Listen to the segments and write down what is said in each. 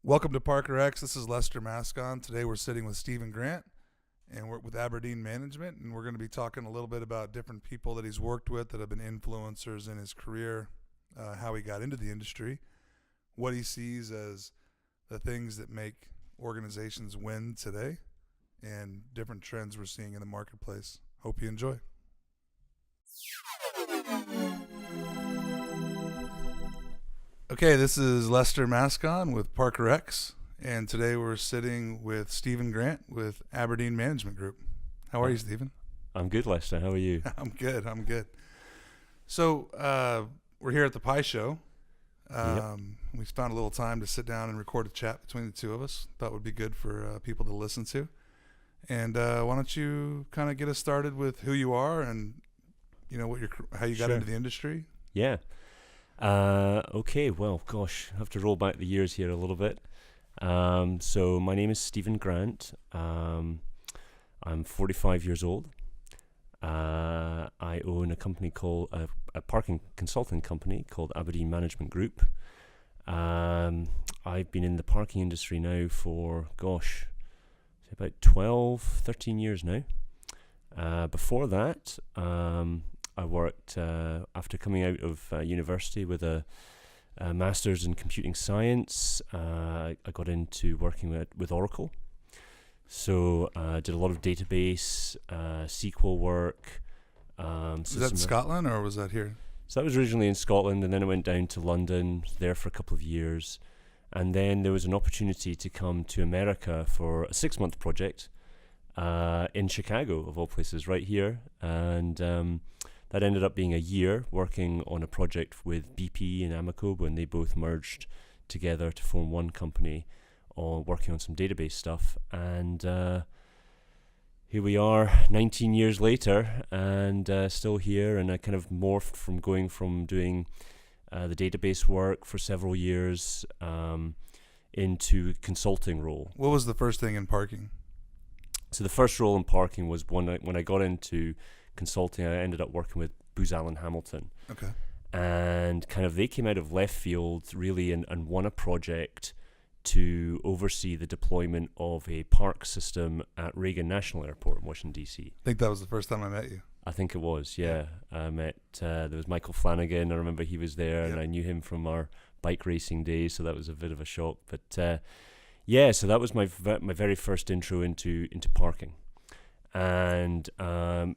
Welcome to Parker X. This is Lester Mascon. Today we're sitting with Stephen Grant, and we're with Aberdeen Management, and we're going to be talking a little bit about different people that he's worked with that have been influencers in his career, how he got into the industry, what he sees as the things that make organizations win today, and different trends we're seeing in the marketplace. Hope you enjoy. Okay, this is Lester Mascon with Parker X, and today we're sitting with Stephen Grant with Aberdeen Management Group. How are you, Stephen? I'm good, Lester. How are you? I'm good. So we're here at the Pie Show. We found a little time to sit down and record a chat between the two of us. Thought would be good for people to listen to. And why don't you kind of get us started with who you are and how you got into the industry? Yeah. Okay, well, gosh, I have to roll back the years here a little bit. So my name is Stephen Grant. I'm 45 years old. I own a company called, a parking consulting company called Aberdeen Management Group. I've been in the parking industry now for, about 12, 13 years now. Before that, I worked after coming out of university with a master's in computing science. I got into working with Oracle. So I did a lot of database, SQL work. Was that in Scotland or was that here? So that was originally in Scotland, and then I went down to London, was there for a couple of years. And then there was an opportunity to come to America for a 6-month project in Chicago, of all places, right here. And that ended up being a year working on a project with BP and Amoco when they both merged together to form one company, working on some database stuff. And here we are 19 years later and still here. And I kind of morphed from going from doing the database work for several years into consulting role. What was the first thing in parking? So the first role in parking was when I got into consulting. I ended up working with Booz Allen Hamilton. Okay. And kind of they came out of left field really and won a project to oversee the deployment of a park system at Reagan National Airport in Washington, D.C. I think that was the first time I met you. I think it was, yeah. I met, there was Michael Flanagan. I remember he was there, Yep. and I knew him from our bike racing days, so that was a bit of a shock. But so that was my very first intro into parking. And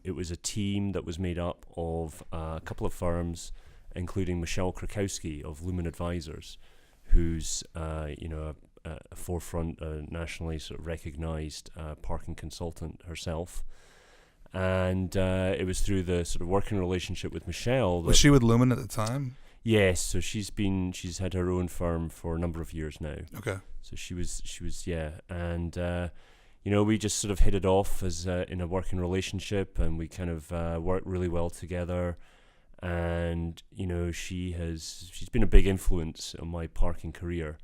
it was a team that was made up of a couple of firms, including Michelle Krakowski of Lumen Advisors, who's a forefront, nationally sort of recognized parking consultant herself. And it was through the sort of working relationship with Michelle. Was she with Lumen at the time? Yes, so she's had her own firm for a number of years now. Okay. So she was, and we just sort of hit it off as in a working relationship, and we kind of worked really well together. And she's been a big influence on my parking career.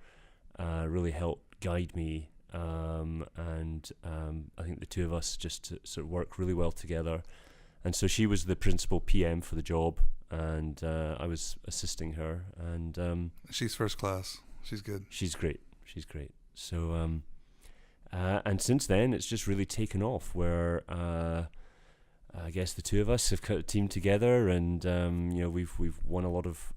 Really helped guide me, and I think the two of us just sort of work really well together. And so she was the principal PM for the job, and I was assisting her. And she's first class. She's good. She's great. So. And since then, it's just really taken off. Where I guess the two of us have got a team together, and we've won a lot of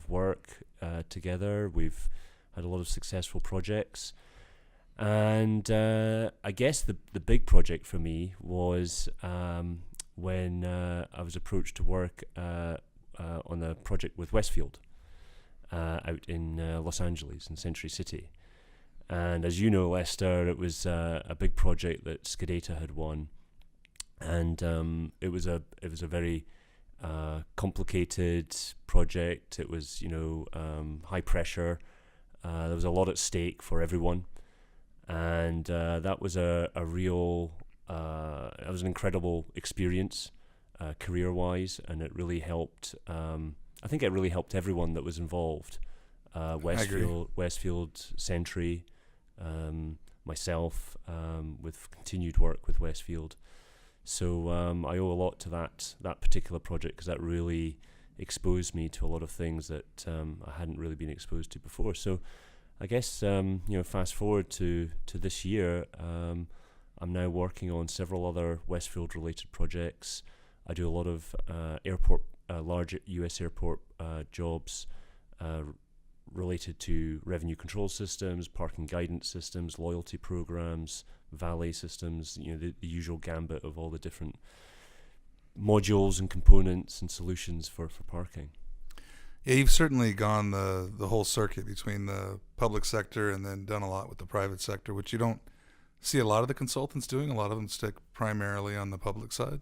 work together. We've had a lot of successful projects, and I guess the big project for me was when I was approached to work on a project with Westfield out in Los Angeles in Century City. And as you know, Lester, it was a big project that SCADATA had won, and it was a very complicated project. It was high pressure. There was a lot at stake for everyone, and that was that was an incredible experience, career-wise, and it really helped. I think it really helped everyone that was involved. Westfield, Century. Myself, with continued work with Westfield. So I owe a lot to that particular project, because that really exposed me to a lot of things that I hadn't really been exposed to before. So I guess fast forward to this year, I'm now working on several other Westfield related projects. I do a lot of large US airport jobs related to revenue control systems, parking guidance systems, loyalty programs, valet systems, the usual gambit of all the different modules and components and solutions for parking. Yeah, you've certainly gone the whole circuit between the public sector and then done a lot with the private sector, which you don't see a lot of the consultants doing. A lot of them stick primarily on the public side.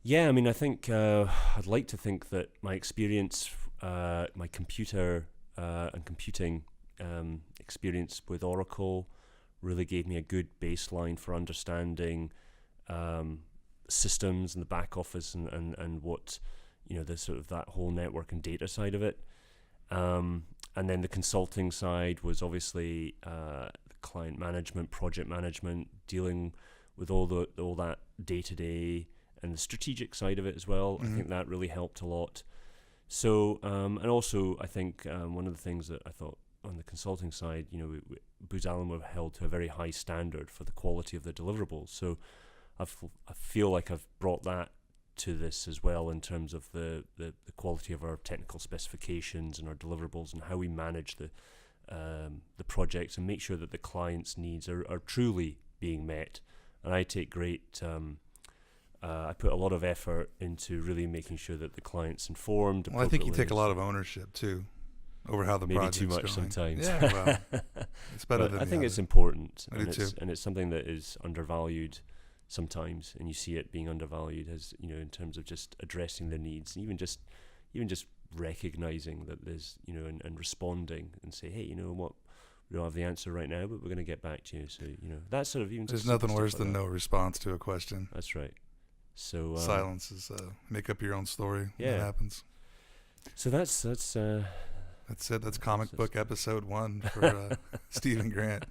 Yeah, I mean, I think I'd like to think that my experience, my computer and computing experience with Oracle really gave me a good baseline for understanding systems and the back office and what, the sort of that whole network and data side of it. And then the consulting side was obviously client management, project management, dealing with all that day-to-day and the strategic side of it as well. Mm-hmm. I think that really helped a lot. So, and also I think one of the things that I thought on the consulting side, Booz Allen were held to a very high standard for the quality of the deliverables. So I feel like I've brought that to this as well in terms of the quality of our technical specifications and our deliverables and how we manage the projects and make sure that the client's needs are truly being met. And I take great I put a lot of effort into really making sure that the client's informed. Well, I think you take a lot of ownership too over how the maybe project's too much going. sometimes. Yeah, well, it's better but than I the think other. it's important, I do too. and it's something that is undervalued sometimes, and you see it being undervalued as in terms of just addressing the needs, and even just recognizing that there's and responding and say, hey, you know what, we don't have the answer right now, but we're going to get back to you. So that sort of even There's just nothing stuff worse like than that. no response to a question. That's right. So Silence is make up your own story. Yeah. That happens. So that's That's it. That's comic That's book episode 1 for Stephen Grant.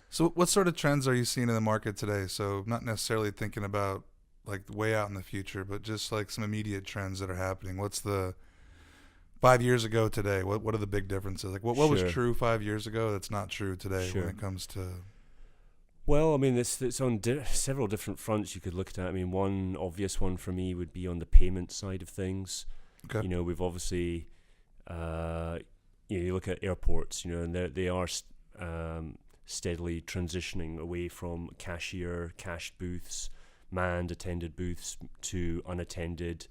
So what sort of trends are you seeing in the market today? So not necessarily thinking about like way out in the future, but just like some immediate trends that are happening. What's the 5 years ago today? What are the big differences? Like what was Sure. true 5 years ago that's not true today Sure. when it comes to... Well, I mean, it's on several different fronts you could look at. I mean, one obvious one for me would be on the payment side of things. Okay. We've obviously, you look at airports, and they are steadily transitioning away from cash booths, manned attended booths to unattended,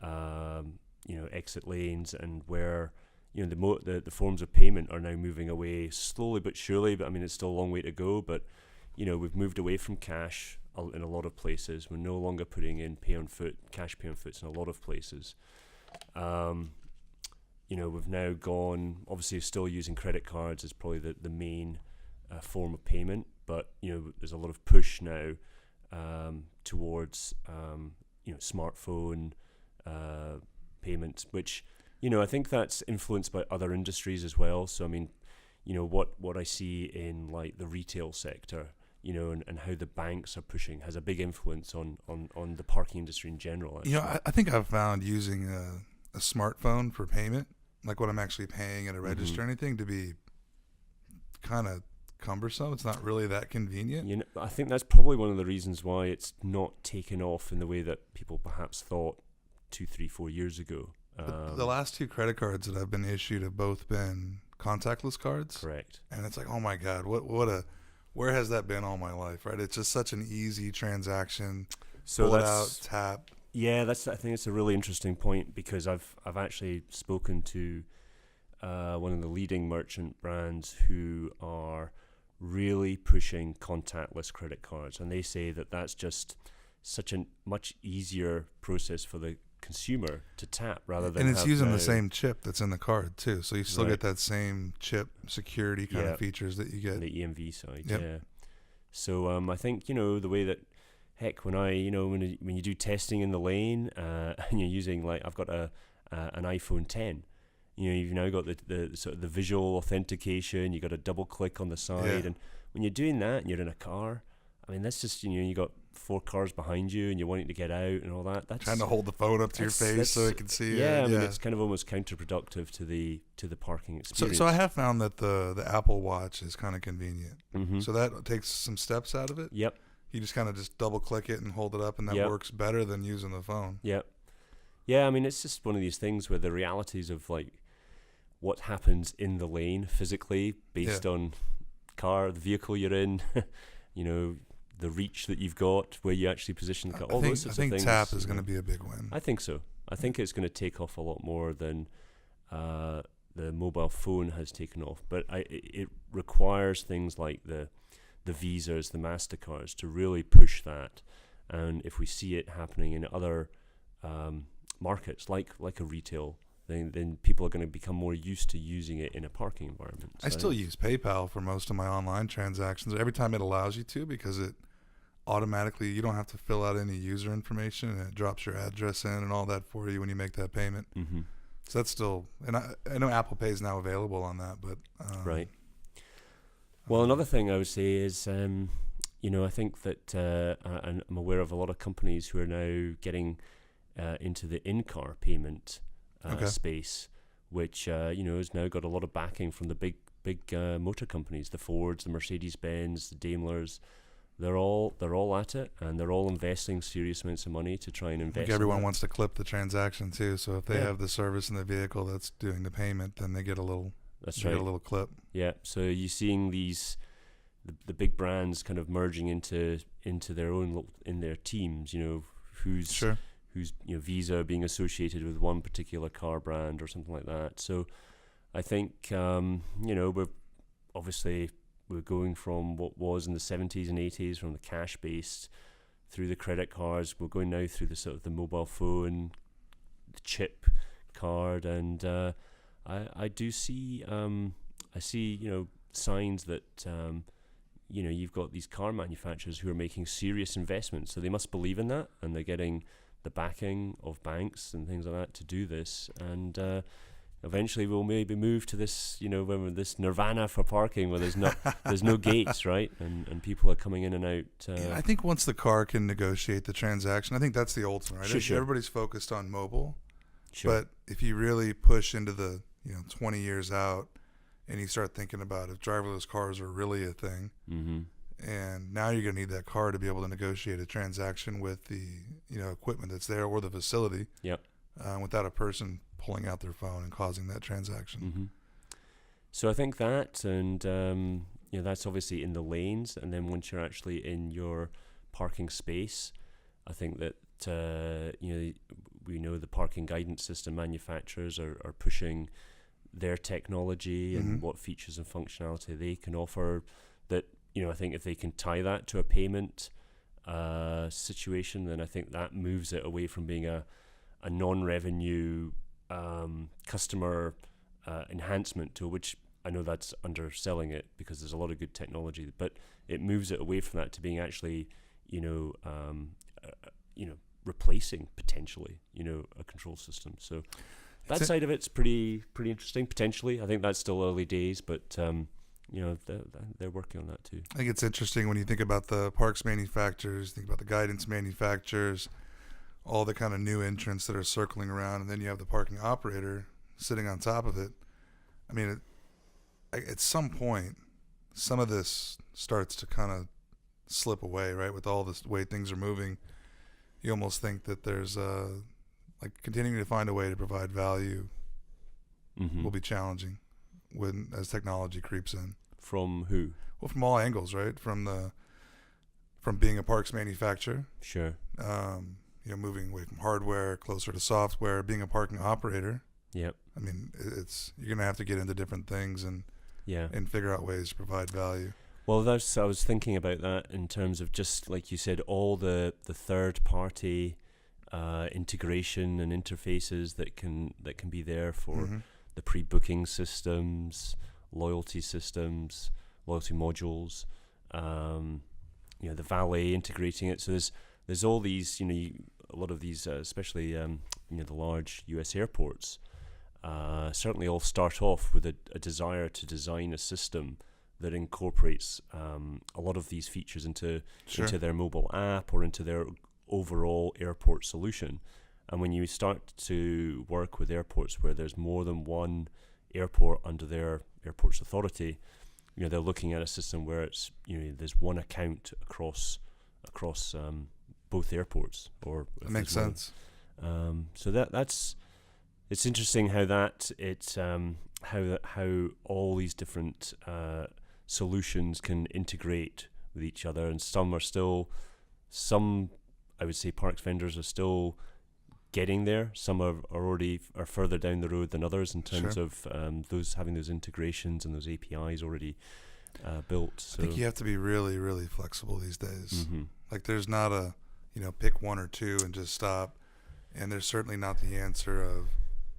exit lanes, and where the forms of payment are now moving away slowly but surely. But I mean, it's still a long way to go. But we've moved away from cash in a lot of places. We're no longer putting in cash pay on foots in a lot of places. We've now gone, obviously still using credit cards as probably the main form of payment, but there's a lot of push now towards smartphone payments, which I think that's influenced by other industries as well. So I mean, what I see in like the retail sector, and how the banks are pushing has a big influence on the parking industry in general. Actually. I think I've found using a smartphone for payment, like when I'm actually paying at a register or anything, to be kind of cumbersome. It's not really that convenient. I think that's probably one of the reasons why it's not taken off in the way that people perhaps thought 2, 3, 4 years ago. The last 2 credit cards that I've been issued have both been contactless cards. Correct. And it's like, oh my God, where has that been all my life, right? It's just such an easy transaction. So pull it out, tap. Yeah, I think it's a really interesting point, because I've actually spoken to one of the leading merchant brands who are really pushing contactless credit cards, and they say that that's just such a much easier process for the consumer to tap rather than. And it's using now the same chip that's in the card too, so you still Right. get that same chip security kind Yeah. of features that you get. on the EMV side. Yep. Yeah. So I think the way that. Heck, when you do testing in the lane, and you're using, like, I've got an iPhone 10. You've now got the sort of the visual authentication. You got a double click on the side, Yeah. and when you're doing that and you're in a car, I mean, that's just, you got 4 cars behind you and you're wanting to get out and all that. That's Trying to hold the phone up to your face so it can see it. I mean, it's kind of almost counterproductive to the parking experience. So I have found that the Apple Watch is kind of convenient. Mm-hmm. So that takes some steps out of it. Yep. You just kind of just double click it and hold it up, and that Yep. works better than using the phone. Yep. Yeah, I mean, it's just one of these things where the realities of like what happens in the lane physically based on the vehicle you're in, the reach that you've got, where you actually position the car, all those sorts of things. I think tap is going to be a big win. I think so. I think it's going to take off a lot more than the mobile phone has taken off. But it requires things like the Visas, the MasterCards to really push that. And if we see it happening in other markets, like a retail, then people are going to become more used to using it in a parking environment. So I still use PayPal for most of my online transactions every time it allows you to, because it automatically, you don't have to fill out any user information, and it drops your address in and all that for you when you make that payment. Mm-hmm. So that's still, and I know Apple Pay is now available on that, but right. Well, another thing I would say is, I think that and I'm aware of a lot of companies who are now getting into the in-car payment space, which has now got a lot of backing from the big motor companies, the Fords, the Mercedes-Benz, the Daimlers. They're all at it, and they're all investing serious amounts of money to try and invest. Like everyone wants to clip the transaction too, so if they Yeah. have the service in the vehicle that's doing the payment, then they get a little. That's they right. get a little clip. Yeah. So you're seeing these the big brands kind of merging into their own in their teams. Who's Sure. who's Visa being associated with one particular car brand or something like that. So I think we're going from what was in the 70s and 80s, from the cash based through the credit cards. We're going now through the sort of the mobile phone, the chip card, and I do see signs that you've got these car manufacturers who are making serious investments. So they must believe in that, and they're getting the backing of banks and things like that to do this. And eventually we'll maybe move to this, when this nirvana for parking, where there's no gates, right? And people are coming in and out. I think once the car can negotiate the transaction, I think that's the ultimate, right? Sure. Everybody's focused on mobile. Sure. But if you really push into the 20 years out, and you start thinking about if driverless cars are really a thing, mm-hmm. and now you're going to need that car to be able to negotiate a transaction with the equipment that's there or the facility. Yep. Without a person pulling out their phone and causing that transaction. Mm-hmm. So I think that, and that's obviously in the lanes, and then once you're actually in your parking space, I think that we know the parking guidance system manufacturers are pushing their technology and what features and functionality they can offer. That I think if they can tie that to a payment situation, then I think that moves it away from being a non-revenue customer enhancement tool, which I know that's underselling it because there's a lot of good technology, but it moves it away from that to being actually replacing potentially a control system. So that side of it's pretty interesting potentially. I think that's still early days, but they're working on that too. I think it's interesting when you think about the parks manufacturers, think about the guidance manufacturers, all the kind of new entrants that are circling around, and then you have the parking operator sitting on top of it. I mean, at some point, some of this starts to kind of slip away, right? With all this way things are moving, you almost think that there's continuing to find a way to provide value will be challenging as technology creeps in. From who? Well, from all angles, right? From being a parks manufacturer. Sure. Moving away from hardware, closer to software, being a parking operator. Yep. I mean, you're going to have to get into different things and figure out ways to provide value. Well, I was thinking about that in terms of just like you said, all the third party integration and interfaces that can be there for the pre-booking systems, loyalty modules, the valet integrating it. So there's all these, a lot of these, especially the large US airports, certainly all start off with a desire to design a system that incorporates a lot of these features into their mobile app or into their overall airport solution. And when you start to work with airports where there's more than one airport under their airports authority, they're looking at a system where it's there's one account across both airports. Or that makes sense. So that's it's interesting how all these different solutions can integrate with each other, and some I would say parks vendors are still getting there. Some are already further down the road than others in terms of those having those integrations and those APIs already built. So I think you have to be really, really flexible these days. Mm-hmm. Like there's not a pick one or two and just stop, and there's certainly not the answer of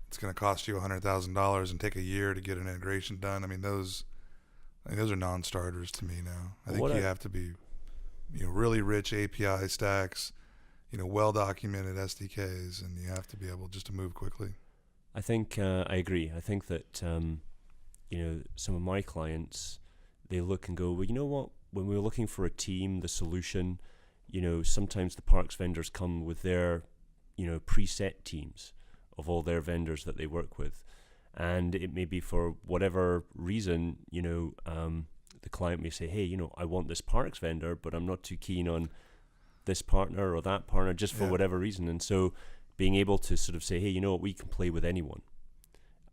it's going to cost you $100,000 and take a year to get an integration done. I mean those are non-starters to me now. I think you have to be really rich API stacks, well-documented SDKs, and you have to be able just to move quickly. I think I agree. I think that some of my clients, they look and go, well, you know what? When we were looking for a team, the solution, sometimes the parks vendors come with their, preset teams of all their vendors that they work with, and it may be for whatever reason, the client may say, hey, I want this parks vendor, but I'm not too keen on this partner or that partner, just for whatever reason. And so being able to sort of say, hey, we can play with anyone,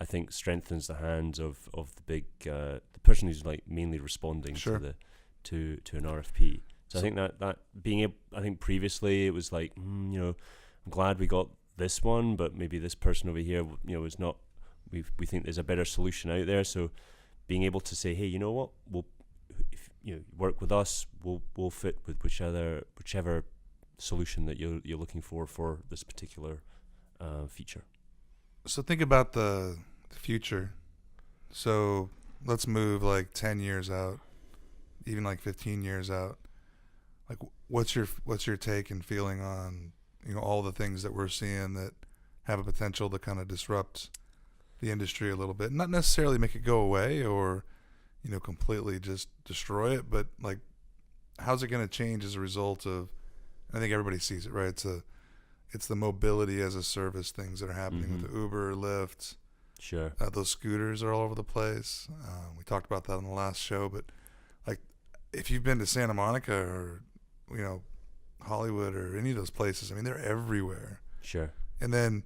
I think strengthens the hands of the big the person who's like mainly responding to an RFP. So I think that being able, I think previously it was like I'm glad we got this one, but maybe this person over here is not, we think there's a better solution out there. So being able to say, hey, you know what, we'll, if work with us, we'll fit with whichever solution that you're looking for this particular feature. So think about the future. So let's move like 10 years out, even like 15 years out. Like what's your take and feeling on all the things that we're seeing that have a potential to kind of disrupt the industry a little bit, not necessarily make it go away or completely just destroy it, but like how's it going to change as a result of, I think everybody sees it, right? It's the mobility as a service things that are happening with the Uber, Lyft. Sure. Those scooters are all over the place. We talked about that on the last show, but like if you've been to Santa Monica or Hollywood or any of those places, I mean they're everywhere. Sure. And then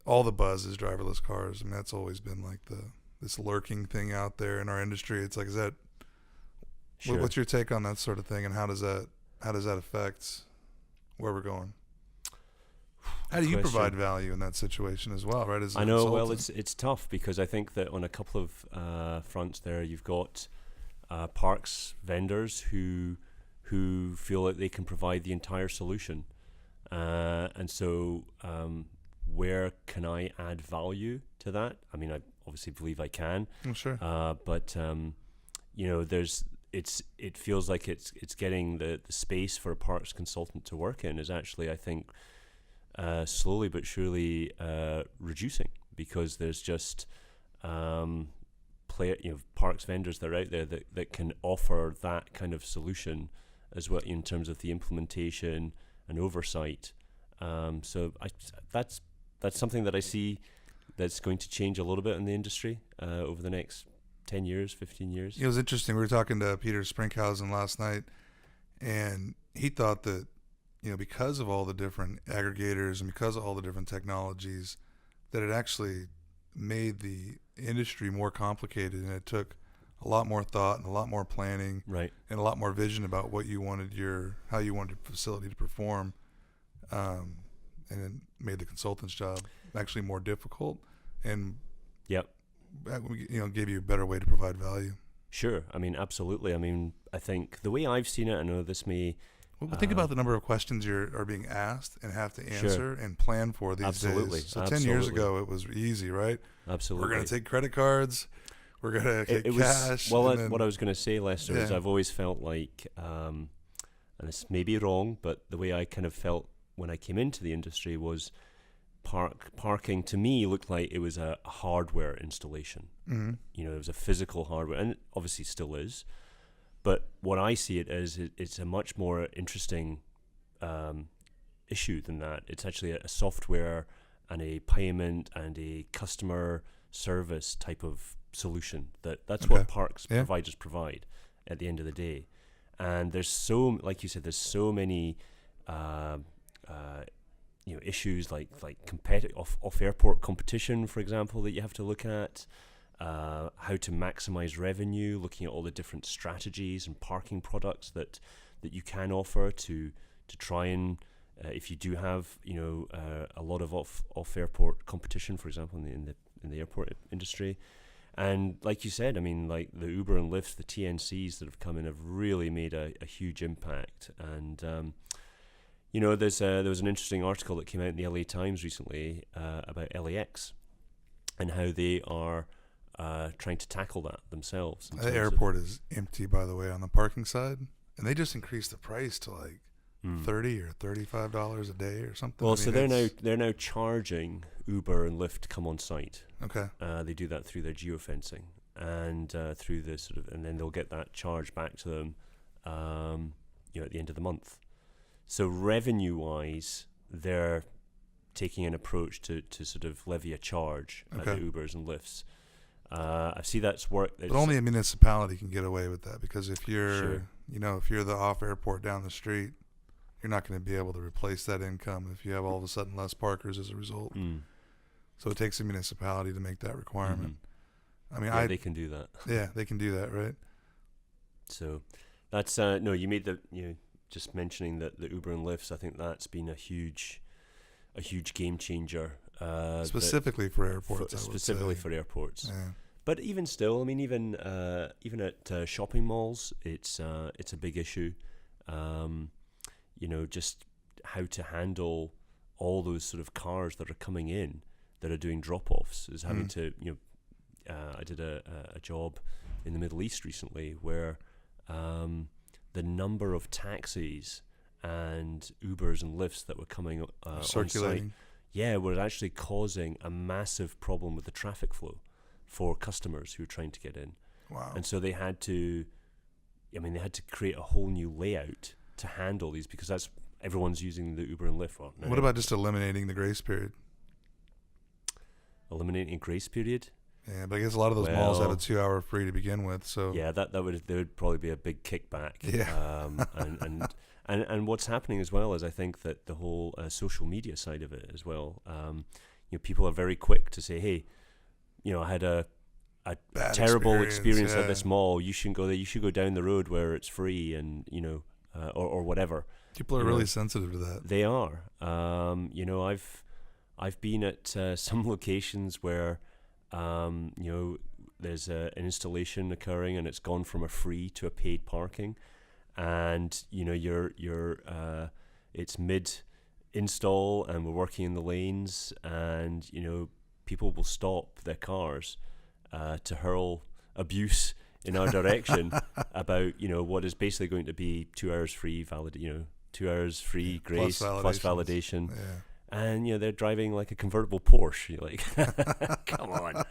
all the buzz is driverless cars. I mean that's always been like this lurking thing out there in our industry. It's like, is that what's your take on that sort of thing, and how does that affect where we're going? How do you provide value in that situation as well, right? I know. Well, it's tough because I think that on a couple of fronts there, you've got parks vendors who feel that they can provide the entire solution, and so where can I add value to that? I mean, I obviously believe I can. Oh, sure. But it feels like it's getting the space for a parks consultant to work in is actually, I think, slowly but surely reducing, because there's just parks vendors that are out there that can offer that kind of solution as well in terms of the implementation and oversight. So that's something that I see that's going to change a little bit in the industry over the next 10 years, 15 years. It was interesting. We were talking to Peter Sprinkhausen last night, and he thought that, because of all the different aggregators and because of all the different technologies, that it actually made the industry more complicated, and it took a lot more thought and a lot more planning, right, and a lot more vision about what you wanted how you wanted your facility to perform, and it made the consultant's job actually more difficult, and gave you a better way to provide value. Sure. I mean, absolutely. I mean, I think the way I've seen it, I know this may. Well, think about the number of questions are being asked and have to answer and plan for these days. So 10 years ago, it was easy, right? Absolutely. We're going to take credit cards. We're going to take cash. What I was going to say, Lester, is I've always felt like, and this may be wrong, but the way I kind of felt when I came into the industry was parking to me looked like it was a hardware installation. Mm-hmm. You know, it was a physical hardware, and it obviously still is. But what I see it as, it's a much more interesting issue than that. It's actually a software and a payment and a customer service type of solution. That's Okay. what parks Yeah. providers provide at the end of the day. And there's like you said, there's so many issues like off airport competition, for example, that you have to look at. How to maximize revenue, looking at all the different strategies and parking products that you can offer to try and if you do have a lot of off airport competition, for example, in the airport industry. And like you said, I mean, like the Uber and Lyft, the TNCs that have come in have really made a huge impact. And there was an interesting article that came out in the LA Times recently about LAX and how they are trying to tackle that themselves. The airport is empty, by the way, on the parking side, and they just increased the price to like $30 or $35 a day or something. Well, so they're now charging Uber and Lyft to come on site. Okay. They do that through their geofencing and through the and then they'll get that charge back to them, at the end of the month. So revenue-wise, they're taking an approach to sort of levy a charge at the Ubers and Lyfts. I see that's worked. But only a municipality can get away with that, because if you're, Sure. If you're the off airport down the street, you're not going to be able to replace that income if you have all of a sudden less parkers as a result. So it takes a municipality to make that requirement. I mean, they can do that. Yeah, they can do that, right? So that's you made just mentioning that the Uber and Lyfts. I think that's been a huge game changer. Specifically for airports. Specifically for airports. Yeah. But even still, I mean, even at shopping malls, it's a big issue. Just how to handle all those sort of cars that are coming in that are doing drop-offs is having to. I did a job in the Middle East recently where the number of taxis and Ubers and Lyfts that were coming circulating. on site, were actually causing a massive problem with the traffic flow for customers who were trying to get in. Wow. And so they had to create a whole new layout to handle these, because that's everyone's using the Uber and Lyft. What about just eliminating the grace period? Eliminating a grace period? Yeah, but I guess a lot of those malls have a 2-hour free to begin with. So yeah, there would probably be a big kickback. Yeah. And what's happening as well is, I think that the whole social media side of it as well. People are very quick to say, "Hey, I had a Bad terrible experience yeah. at this mall. You shouldn't go there. You should go down the road where it's free," and or whatever. People are really sensitive to that. They are. I've been at some locations where there's an installation occurring and it's gone from a free to a paid parking, and it's mid install and we're working in the lanes, and people will stop their cars to hurl abuse in our direction about what is basically going to be 2 hours free 2 hours free grace plus validation. Yeah. And they're driving like a convertible Porsche. You're like, come on.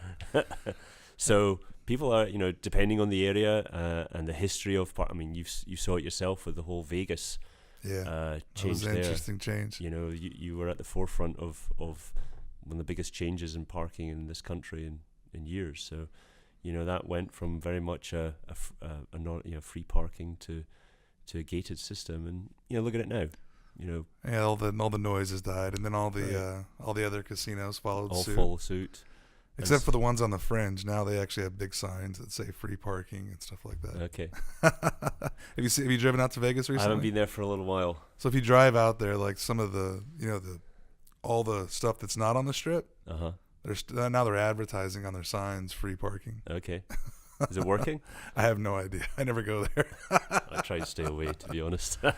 So people are, depending on the area and the history of part. I mean, you saw it yourself with the whole Vegas change that was an there. interesting change. You were at the forefront of one of the biggest changes in parking in this country in years. So, that went from very much a free parking to a gated system, and look at it now. Yeah, all the noises died, and then all the other casinos followed all suit. follow suit. Except for the ones on the fringe. Now they actually have big signs that say free parking and stuff like that. Okay. Have you driven out to Vegas recently? I haven't been there for a little while. So if you drive out there, like some of the all the stuff that's not on the strip, now they're advertising on their signs free parking. Okay. Is it working? I have no idea. I never go there. I try to stay away, to be honest. I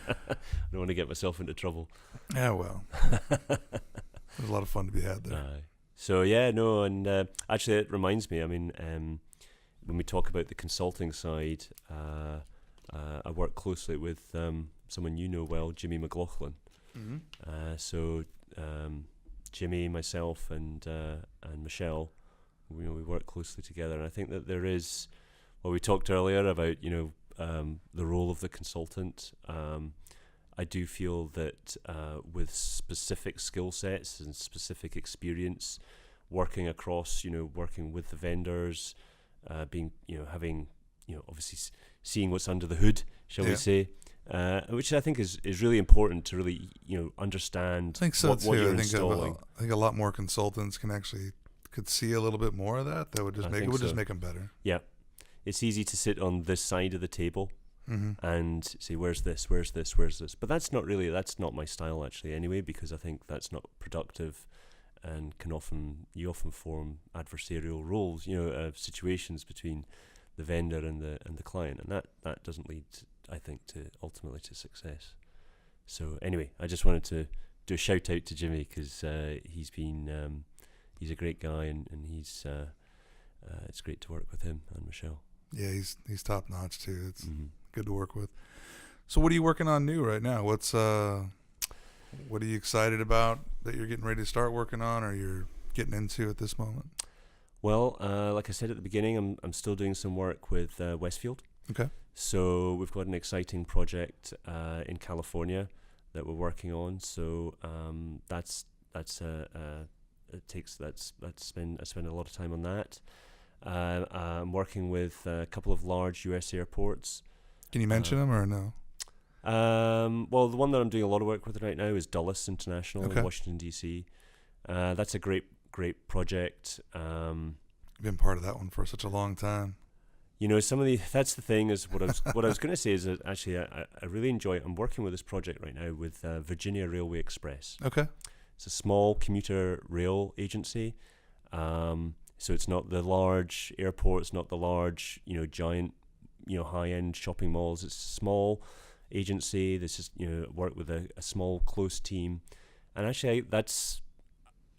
don't want to get myself into trouble. Yeah, well, there's a lot of fun to be had there. So yeah, no, and actually it reminds me. I mean, when we talk about the consulting side, I work closely with someone well, Jimmy McLaughlin. Mm-hmm. Jimmy, myself, and Michelle, we work closely together, and I think that there is, well, we talked earlier about the role of the consultant. I do feel that with specific skill sets and specific experience, working across, working with the vendors, having, obviously seeing what's under the hood, shall we say, which I think is really important to really, understand I think so what too. you're I think installing. I think a lot more consultants could see a little bit more of that. That would just just make them better. Yeah, it's easy to sit on this side of the table and say, where's this, but that's not my style actually anyway, because I think that's not productive, and you often form adversarial roles, situations between the vendor and the client, and that doesn't lead, I think, to ultimately to success. So anyway, I just wanted to do a shout out to Jimmy, because he's a great guy, and he's it's great to work with him and Michelle. Yeah, he's top notch too. It's good to work with. So what are you working on new right now? What are you excited about that you're getting ready to start working on, or you're getting into at this moment? Well, like I said at the beginning, I'm still doing some work with Westfield. Okay. So we've got an exciting project in California that we're working on. So I spend a lot of time on that. I'm working with a couple of large US airports. Can you mention them or no? Well, the one that I'm doing a lot of work with right now is Dulles International in Washington, D.C. That's a great project. You've been part of that one for such a long time. That's the thing, is what I was going to say is that actually I really enjoy it. I'm working with this project right now with Virginia Railway Express. Okay. It's a small commuter rail agency. So it's not the large airports, not the large, giant, high-end shopping malls. It's a small agency that's just, work with a small, close team. And actually that's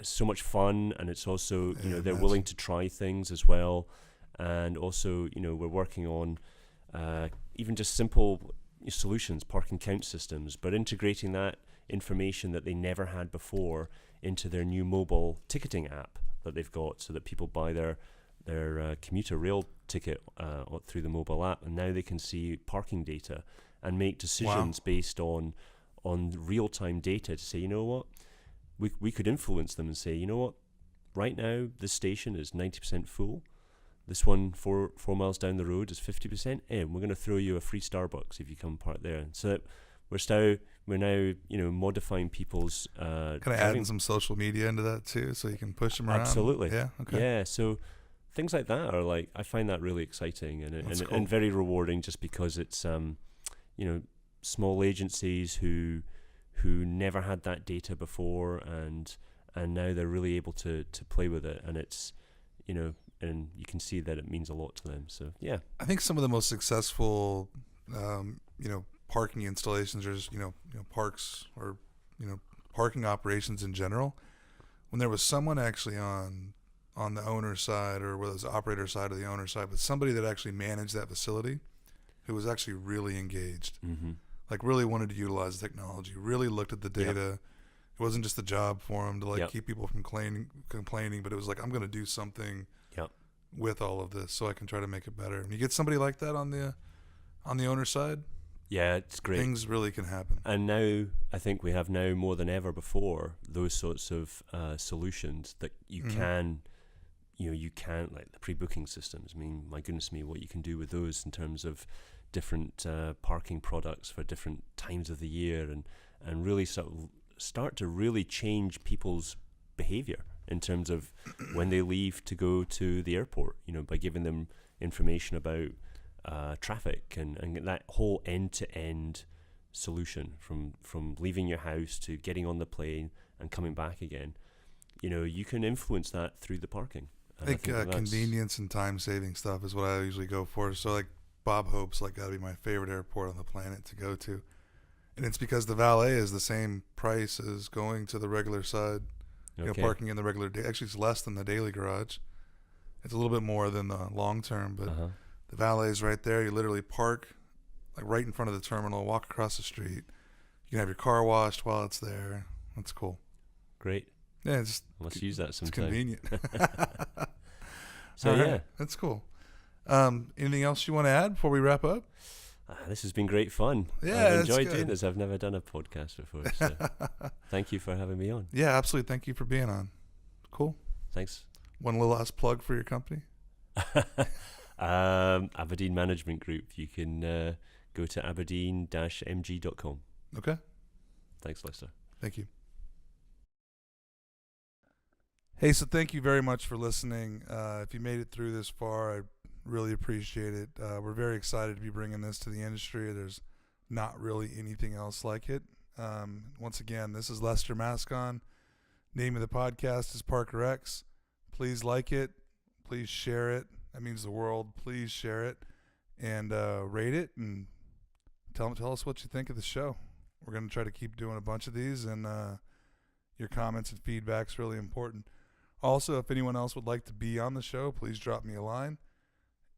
so much fun, and it's also, they're willing to try things as well. And also, we're working on even just simple solutions, parking count systems, but integrating that information that they never had before into their new mobile ticketing app that they've got, so that people buy their commuter rail ticket through the mobile app, and now they can see parking data and make decisions based on real-time data to say, you know what, we could influence them and say, you know what, right now this station is 90% full. This one 4 miles down the road is 50%. And we're going to throw you a free Starbucks if you come park there. And so that we're now modifying people's kind of adding some social media into that too, so you can push them around. Absolutely. Yeah. Okay. Yeah. So things like that are I find that really exciting and very rewarding, just because it's small agencies who never had that data before, and now they're really able to play with it, and it's and you can see that it means a lot to them. So yeah, I think some of the most successful parking installations, or just parks, or parking operations in general, when there was someone actually on the owner's side, or whether it was the operator side or the owner's side, but somebody that actually managed that facility who was actually really engaged, like really wanted to utilize the technology, really looked at the data. Yep. It wasn't just a job for him to keep people from complaining, but it was like, I'm going to do something with all of this so I can try to make it better. And you get somebody like that on the owner's side, yeah, it's great. Things really can happen. And now I think we have now more than ever before those sorts of solutions that you can, like the pre-booking systems. I mean, my goodness me, what you can do with those in terms of different parking products for different times of the year, and really start to really change people's behavior in terms of when they leave to go to the airport, by giving them information about traffic and that whole end-to-end solution from leaving your house to getting on the plane and coming back again. You can influence that through the parking. I think convenience and time-saving stuff is what I usually go for. So like Bob Hope's got to be my favorite airport on the planet to go to. And it's because the valet is the same price as going to the regular side. Parking in the regular day. Actually, it's less than the daily garage. It's a little bit more than the long term, but the valet is right there. You literally park right in front of the terminal, walk across the street. You can have your car washed while it's there. That's cool. Great. Yeah, it's I must use that it's sometime. convenient. So All right, yeah, that's cool. Anything else you want to add before we wrap up? this has been great fun. Yeah, I've that's enjoyed good. doing this. I've never done a podcast before, so thank you for having me on. Yeah, absolutely. Thank you for being on. Cool. Thanks. One little last plug for your company. Aberdeen Management Group. You can go to aberdeen-mg.com. Okay. Thanks, Lester. Thank you. Hey, so thank you very much for listening. If you made it through this far, I really appreciate it. We're very excited to be bringing this to the industry. There's not really anything else like it. Once again, this is Lester Mascon. Name of the podcast is Parker X. Please like it. Please share it. That means the world. Please share it and rate it and tell us what you think of the show. We're going to try to keep doing a bunch of these, and your comments and feedback's really important. Also, if anyone else would like to be on the show, please drop me a line,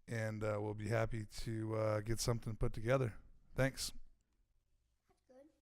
and we'll be happy to get something put together. Thanks.